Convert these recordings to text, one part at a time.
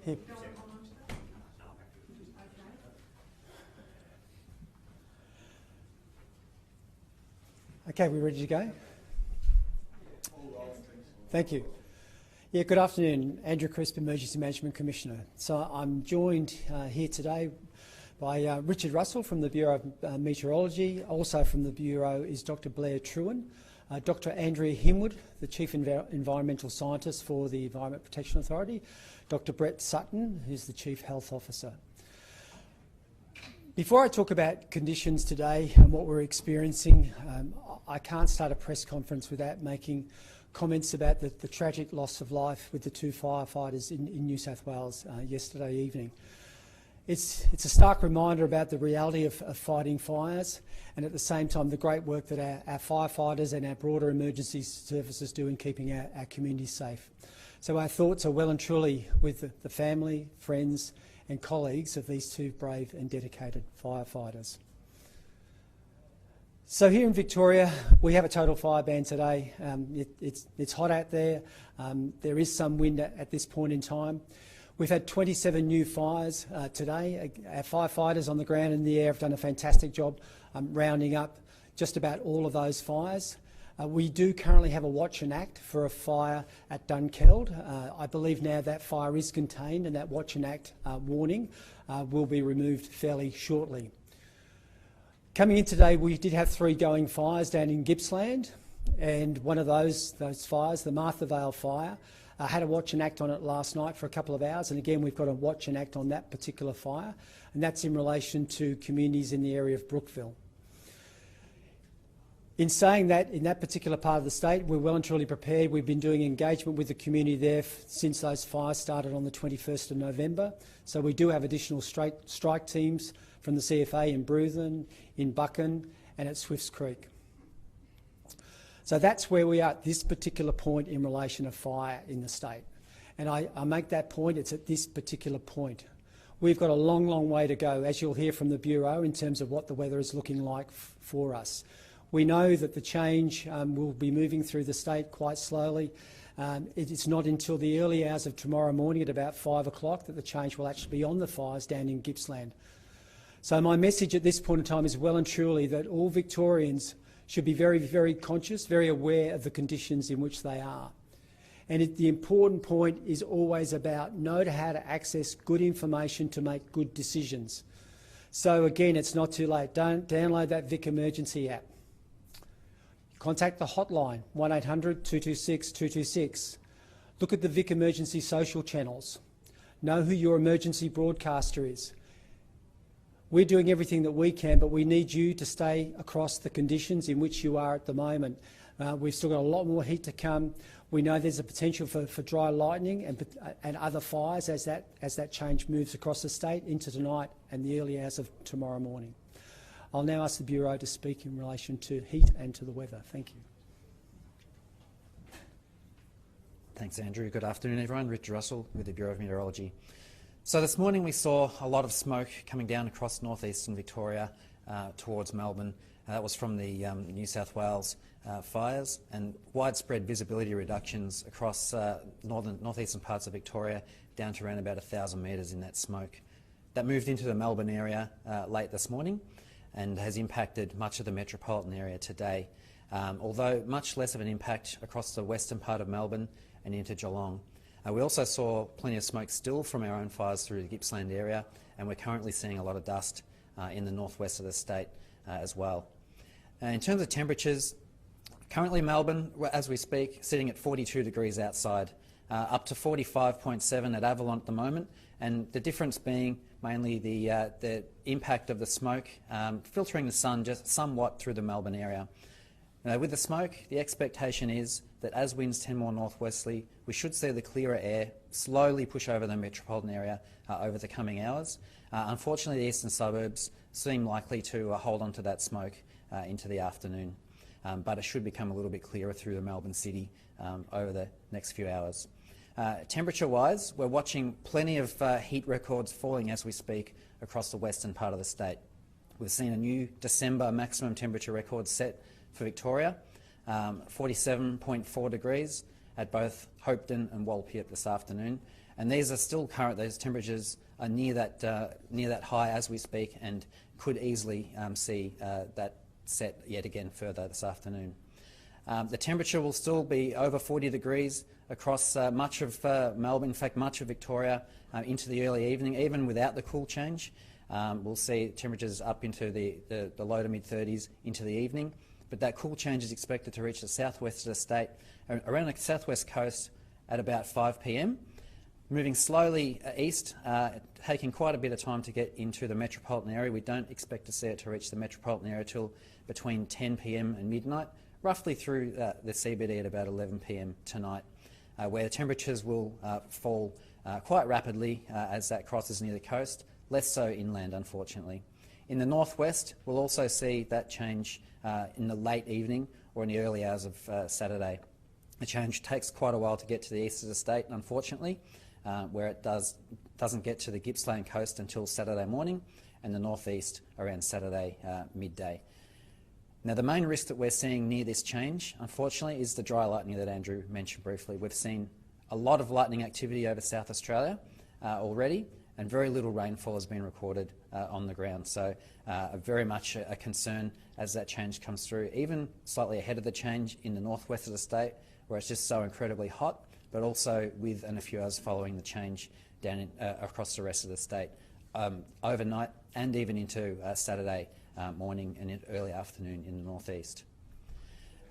Here. Okay, we ready to go? Thank you. Yeah, good afternoon. Andrew Crisp, Emergency Management Commissioner. So I'm joined here today by Richard Russell from the Bureau of Meteorology. Also from the Bureau is Dr Blair Trewin, Dr Andrea Himwood, the Chief Environmental Scientist for the Environment Protection Authority, Dr Brett Sutton, who's the Chief Health Officer. Before I talk about conditions today and what we're experiencing, I can't start a press conference without making comments about the tragic loss of life with the two firefighters in New South Wales yesterday evening. It's a stark reminder about the reality of fighting fires, and at the same time the great work that our firefighters and our broader emergency services do in keeping our communities safe. So our thoughts are well and truly with the family, friends and colleagues of these two brave and dedicated firefighters. So here in Victoria, we have a total fire ban today. It's hot out there. There is some wind at this point in time. We've had 27 new fires today. Our firefighters on the ground and in the air have done a fantastic job rounding up just about all of those fires. We do currently have a watch and act for a fire at Dunkeld. I believe now that fire is contained and that watch and act warning will be removed fairly shortly. Coming in today, we did have 3 going fires down in Gippsland, and one of those fires, the Martha Vale fire, had a watch and act on it last night for a couple of hours, and again we've got a watch and act on that particular fire, and that's in relation to communities in the area of Brookville. In saying that, in that particular part of the state, we're well and truly prepared. We've been doing engagement with the community there since those fires started on the 21st of November. So we do have additional strike teams from the CFA in Bruthen, in Buchan and at Swifts Creek. So that's where we are at this particular point in relation to fire in the state. And I make that point, it's at this particular point. We've got a long, long way to go, as you'll hear from the Bureau, in terms of what the weather is looking like for us. We know that the change will be moving through the state quite slowly. It's not until the early hours of tomorrow morning at about 5 o'clock that the change will actually be on the fires down in Gippsland. So my message at this point in time is well and truly that all Victorians should be very, very conscious, very aware of the conditions in which they are. And the important point is always about know how to access good information to make good decisions. So again, it's not too late. Don't download that Vic Emergency app. Contact the hotline, 1800 226 226. Look at the Vic Emergency social channels. Know who your emergency broadcaster is. We're doing everything that we can, but we need you to stay across the conditions in which you are at the moment. We've still got a lot more heat to come. We know there's a potential for dry lightning and other fires as that change moves across the state into tonight and the early hours of tomorrow morning. I'll now ask the Bureau to speak in relation to heat and to the weather. Thank you. Thanks, Andrew. Good afternoon, everyone. Richard Russell with the Bureau of Meteorology. So this morning we saw a lot of smoke coming down across northeastern Victoria towards Melbourne. That was from the New South Wales fires, and widespread visibility reductions across northeastern parts of Victoria down to around about 1,000 metres in that smoke. That moved into the Melbourne area late this morning and has impacted much of the metropolitan area today, although much less of an impact across the western part of Melbourne and into Geelong. We also saw plenty of smoke still from our own fires through the Gippsland area, and we're currently seeing a lot of dust in the northwest of the state as well. In terms of temperatures, currently Melbourne, as we speak, sitting at 42 degrees outside, up to 45.7 at Avalon at the moment, and the difference being mainly the impact of the smoke filtering the sun just somewhat through the Melbourne area. With the smoke, the expectation is that as winds tend more northwesterly, we should see the clearer air slowly push over the metropolitan area over the coming hours. Unfortunately, the eastern suburbs seem likely to hold on to that smoke into the afternoon, but it should become a little bit clearer through the Melbourne city over the next few hours. Temperature-wise, we're watching plenty of heat records falling as we speak across the western part of the state. We've seen a new December maximum temperature record set for Victoria, 47.4 degrees at both Hopetoun and Walpiat this afternoon. And these are still current. Those temperatures are near that high as we speak, and could easily see that set yet again further this afternoon. The temperature will still be over 40 degrees across much of Melbourne, in fact much of Victoria, into the early evening, even without the cool change. We'll see temperatures up into the low to mid-30s into the evening, but that cool change is expected to reach the southwest of the state, around the southwest coast at about 5 p.m. Moving slowly east, taking quite a bit of time to get into the metropolitan area. We don't expect to see it to reach the metropolitan area till between 10 p.m. and midnight, roughly through the CBD at about 11 p.m. tonight, where temperatures will fall quite rapidly as that crosses near the coast, less so inland, unfortunately. In the northwest, we'll also see that change in the late evening or in the early hours of Saturday. The change takes quite a while to get to the east of the state, unfortunately, where it doesn't get to the Gippsland coast until Saturday morning, and the northeast around Saturday midday. Now, the main risk that we're seeing near this change, unfortunately, is the dry lightning that Andrew mentioned briefly. We've seen a lot of lightning activity over South Australia already, and very little rainfall has been recorded on the ground. So very much a concern as that change comes through, even slightly ahead of the change in the northwest of the state, where it's just so incredibly hot, but also within a few hours following the change down across the rest of the state, overnight and even into Saturday morning and early afternoon in the northeast.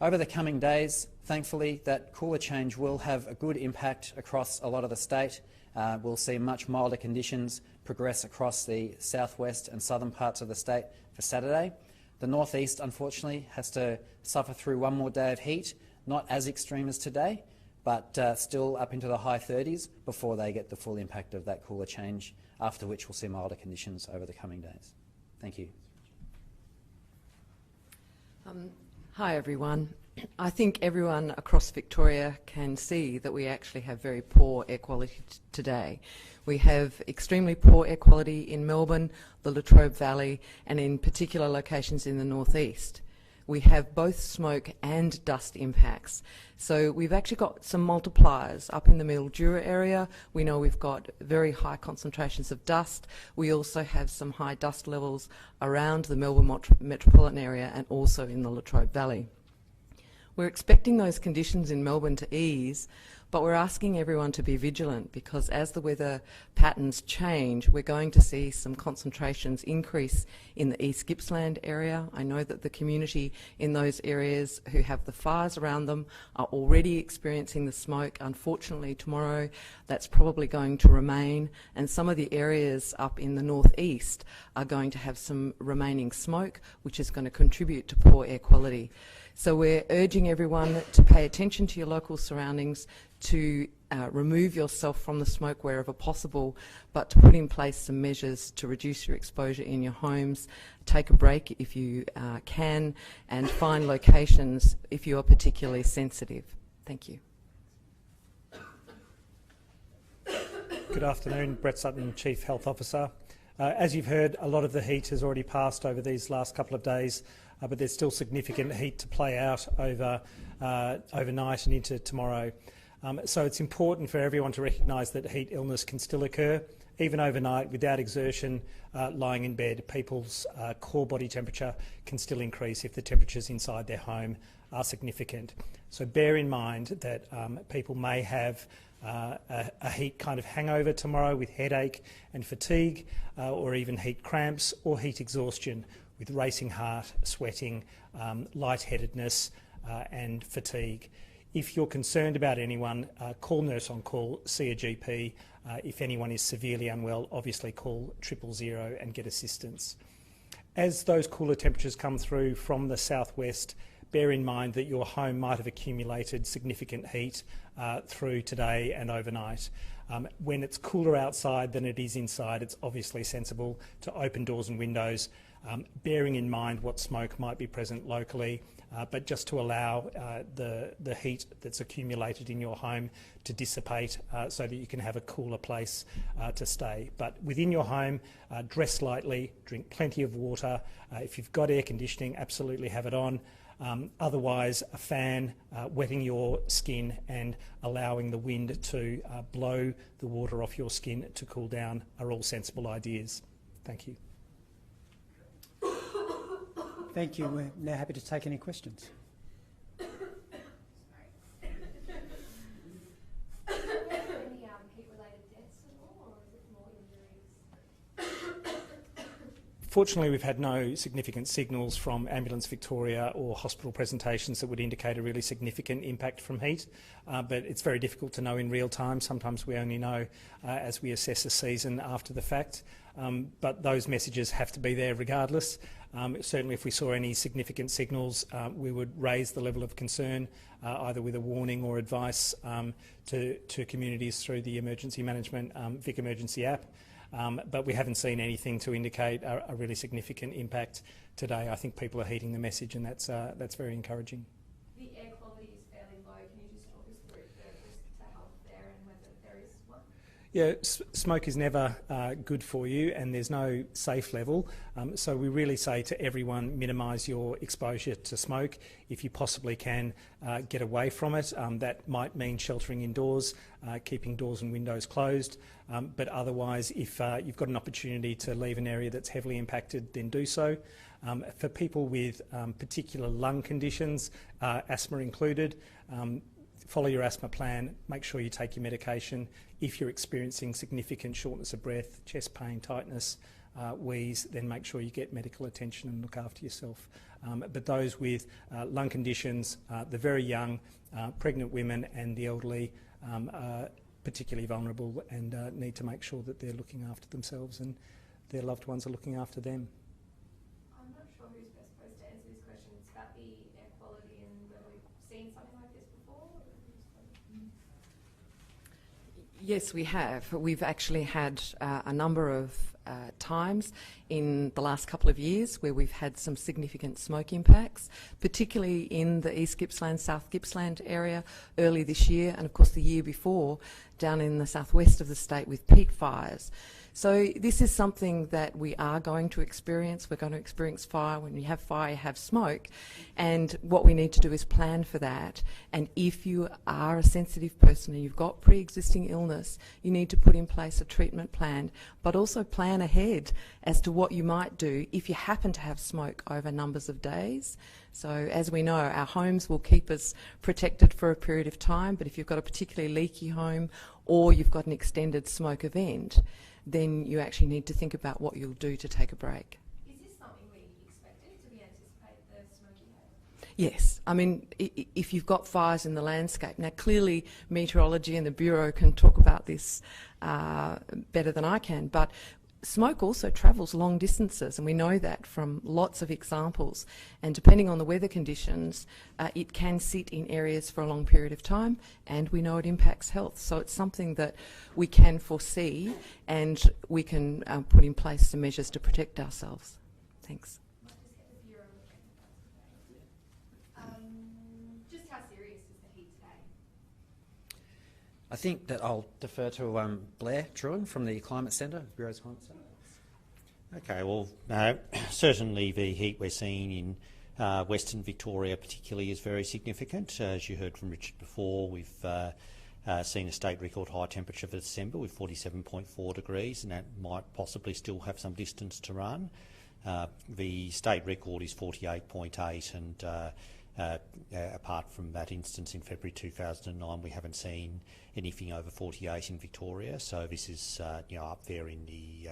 Over the coming days, thankfully, that cooler change will have a good impact across a lot of the state. We'll see much milder conditions progress across the southwest and southern parts of the state for Saturday. The northeast, unfortunately, has to suffer through one more day of heat, not as extreme as today, but still up into the high 30s before they get the full impact of that cooler change, after which we'll see milder conditions over the coming days. Thank you. Hi everyone. I think everyone across Victoria can see that we actually have very poor air quality today. We have extremely poor air quality in Melbourne, the Latrobe Valley, and in particular locations in the northeast. We have both smoke and dust impacts. So we've actually got some multipliers up in the Mildura area. We know we've got very high concentrations of dust. We also have some high dust levels around the Melbourne metropolitan area and also in the Latrobe Valley. We're expecting those conditions in Melbourne to ease, but we're asking everyone to be vigilant, because as the weather patterns change, we're going to see some concentrations increase in the East Gippsland area. I know that the community in those areas who have the fires around them are already experiencing the smoke. Unfortunately, tomorrow that's probably going to remain, and some of the areas up in the northeast are going to have some remaining smoke, which is going to contribute to poor air quality. So we're urging everyone to pay attention to your local surroundings, to remove yourself from the smoke wherever possible, but to put in place some measures to reduce your exposure in your homes, take a break if you can, and find locations if you are particularly sensitive. Thank you. Good afternoon, Brett Sutton, Chief Health Officer. As you've heard, a lot of the heat has already passed over these last couple of days, but there's still significant heat to play out over overnight and into tomorrow. So it's important for everyone to recognise that heat illness can still occur, even overnight, without exertion, lying in bed. People's core body temperature can still increase if the temperatures inside their home are significant. So bear in mind that people may have a heat kind of hangover tomorrow with headache and fatigue, or even heat cramps or heat exhaustion with racing heart, sweating, lightheadedness and fatigue. If you're concerned about anyone, call Nurse on Call, see a GP. If anyone is severely unwell, obviously call 000 and get assistance. As those cooler temperatures come through from the southwest, bear in mind that your home might have accumulated significant heat through today and overnight. When it's cooler outside than it is inside, it's obviously sensible to open doors and windows, bearing in mind what smoke might be present locally, but just to allow the heat that's accumulated in your home to dissipate so that you can have a cooler place to stay. But within your home, dress lightly, drink plenty of water. If you've got air conditioning, absolutely have it on. Otherwise, a fan wetting your skin and allowing the wind to blow the water off your skin to cool down are all sensible ideas. Thank you. Thank you. We're now happy to take any questions. Fortunately, we've had no significant signals from Ambulance Victoria or hospital presentations that would indicate a really significant impact from heat, but it's very difficult to know in real time. Sometimes we only know as we assess a season after the fact, but those messages have to be there regardless. Certainly if we saw any significant signals, we would raise the level of concern either with a warning or advice to communities through the Emergency Management Vic Emergency app. But we haven't seen anything to indicate a really significant impact today. I think people are heeding the message, and that's very encouraging. The air quality is fairly low. Can you just talk us through the risk to health there and whether there is one? Yeah, smoke is never good for you, and there's no safe level. So we really say to everyone, minimise your exposure to smoke. If you possibly can, get away from it. That might mean sheltering indoors, keeping doors and windows closed. But otherwise, if you've got an opportunity to leave an area that's heavily impacted, then do so. For people with particular lung conditions, asthma included, follow your asthma plan, make sure you take your medication. If you're experiencing significant shortness of breath, chest pain, tightness, wheeze, then make sure you get medical attention and look after yourself. But those with lung conditions, the very young, pregnant women and the elderly are particularly vulnerable and need to make sure that they're looking after themselves and their loved ones are looking after them. I'm not sure who's best placed to answer this question. It's about the air quality and whether we've seen something like this before. Yes, we have. We've actually had a number of times in the last couple of years where we've had some significant smoke impacts, particularly in the East Gippsland, South Gippsland area early this year, and of course the year before down in the southwest of the state with peat fires. So this is something that we are going to experience. We're going to experience fire. When you have fire, you have smoke. And what we need to do is plan for that. And if you are a sensitive person and you've got pre-existing illness, you need to put in place a treatment plan, but also plan ahead as to what you might do if you happen to have smoke over numbers of days. So as we know, our homes will keep us protected for a period of time, but if you've got a particularly leaky home or you've got an extended smoke event, then you actually need to think about what you'll do to take a break. Is this something we expected? Did we anticipate the smoky haze? Yes. I mean, if you've got fires in the landscape, now clearly meteorology and the Bureau can talk about this better than I can, but smoke also travels long distances, and we know that from lots of examples. And depending on the weather conditions, it can sit in areas for a long period of time, and we know it impacts health. So it's something that we can foresee, and we can put in place some measures to protect ourselves. Thanks. Might just get the Bureau looking at that. Just how serious is the heat today? I think that I'll defer to Blair Truan from the Climate Centre, Bureau's Climate Centre. Okay, well, certainly the heat we're seeing in Western Victoria particularly is very significant. As you heard from Richard before, we've seen a state record high temperature for December with 47.4 degrees, and that might possibly still have some distance to run. The state record is 48.8, and apart from that instance in February 2009, we haven't seen anything over 48 in Victoria. So this is up there in the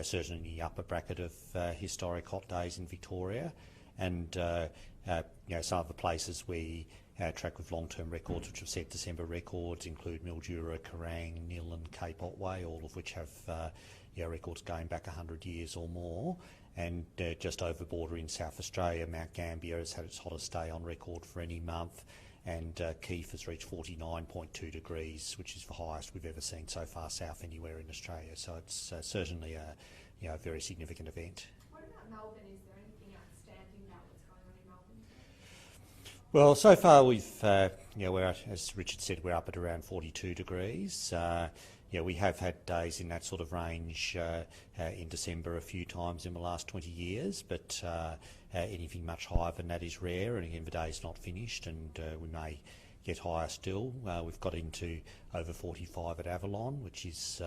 certainly in the upper bracket of historic hot days in Victoria, and some of the places we track with long-term records which have set December records include Mildura, Kerrang, Nil and Cape Otway, all of which have records going back 100 years or more. And just over border in South Australia, Mount Gambier has had its hottest day on record for any month, and Keith has reached 49.2 degrees, which is the highest we've ever seen so far south anywhere in Australia. So it's certainly a very significant event. What about Melbourne? Is there anything outstanding about what's going on in Melbourne? Well, so far we've, as Richard said, we're up at around 42 degrees. We have had days in that sort of range in December a few times in the last 20 years, but anything much higher than that is rare, and again the day is not finished, and we may get higher still. We've got into over 45 at Avalon, which is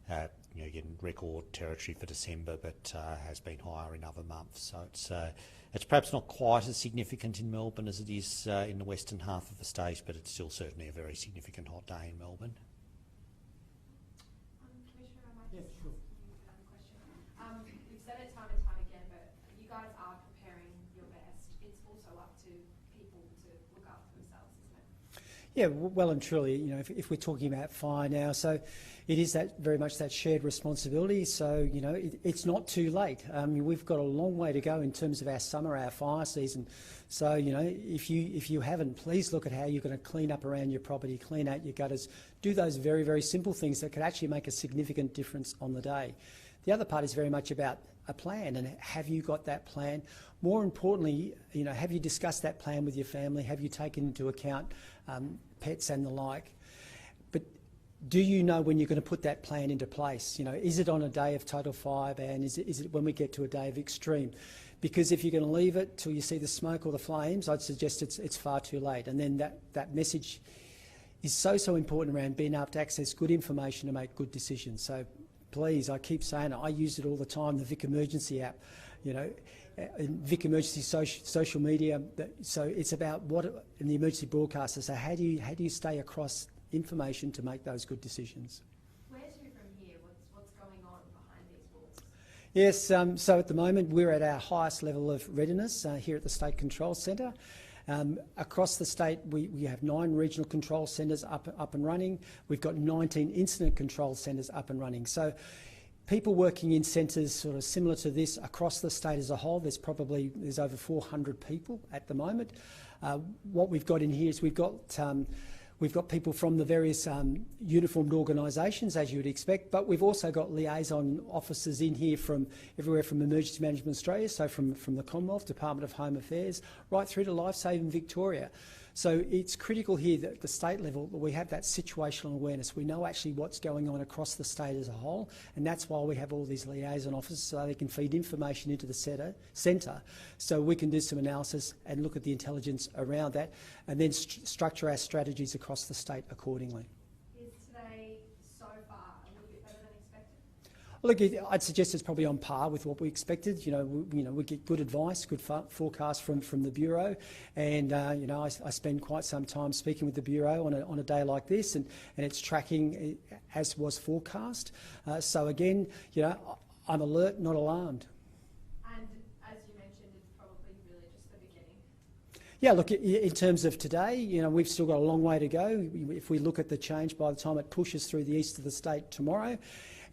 again record territory for December, but has been higher in other months. So it's perhaps not quite as significant in Melbourne as it is in the western half of the state, but it's still certainly a very significant hot day in Melbourne. Commissioner, I might just ask you another question. We've said it time and time again, but you guys are preparing your best. It's also up to people to look after themselves, isn't it? Yeah, well and truly, if we're talking about fire now, so it is that very much that shared responsibility. So, it's not too late. We've got a long way to go in terms of our summer, our fire season. So, if you haven't, please look at how you're going to clean up around your property, clean out your gutters, do those very, very simple things that could actually make a significant difference on the day. The other part is very much about a plan, and have you got that plan? More importantly, have you discussed that plan with your family? Have you taken into account pets and the like? But do you know when you're going to put that plan into place? Is it on a day of total fire ban? Is it when we get to a day of extreme? Because if you're going to leave it till you see the smoke or the flames, I'd suggest it's far too late. And then that message is so important around being able to access good information to make good decisions. So please, I keep saying it, I use it all the time, the Vic Emergency app, Vic Emergency social media. So it's about what in the emergency broadcaster. So how do you stay across information to make those good decisions? Where to from here? What's going on behind these walls? Yes, so at the moment we're at our highest level of readiness here at the State Control Centre. Across the state, we have 9 regional control centres up and running. We've got 19 incident control centres up and running. So people working in centres sort of similar to this across the state as a whole, there's over 400 people at the moment. What we've got in here is we've got people from the various uniformed organisations, as you would expect, but we've also got liaison officers in here from everywhere from Emergency Management Australia, so from the Commonwealth, Department of Home Affairs, right through to Lifesaving Victoria. So it's critical here that at the state level that we have that situational awareness. We know actually what's going on across the state as a whole, and that's why we have all these liaison officers so they can feed information into the centre so we can do some analysis and look at the intelligence around that and then structure our strategies across the state accordingly. Is today so far a little bit better than expected? Look, I'd suggest it's probably on par with what we expected. We get good advice, good forecast from the Bureau, and I spend quite some time speaking with the Bureau on a day like this, and it's tracking as was forecast. So again, I'm alert, not alarmed. And as you mentioned, it's probably really just the beginning. Yeah, look, in terms of today, we've still got a long way to go. If we look at the change by the time it pushes through the east of the state tomorrow,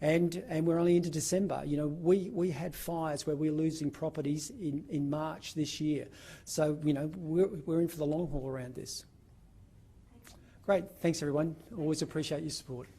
and we're only into December. We had fires where we're losing properties in March this year. So, we're in for the long haul around this. Great, thanks everyone. Always appreciate your support.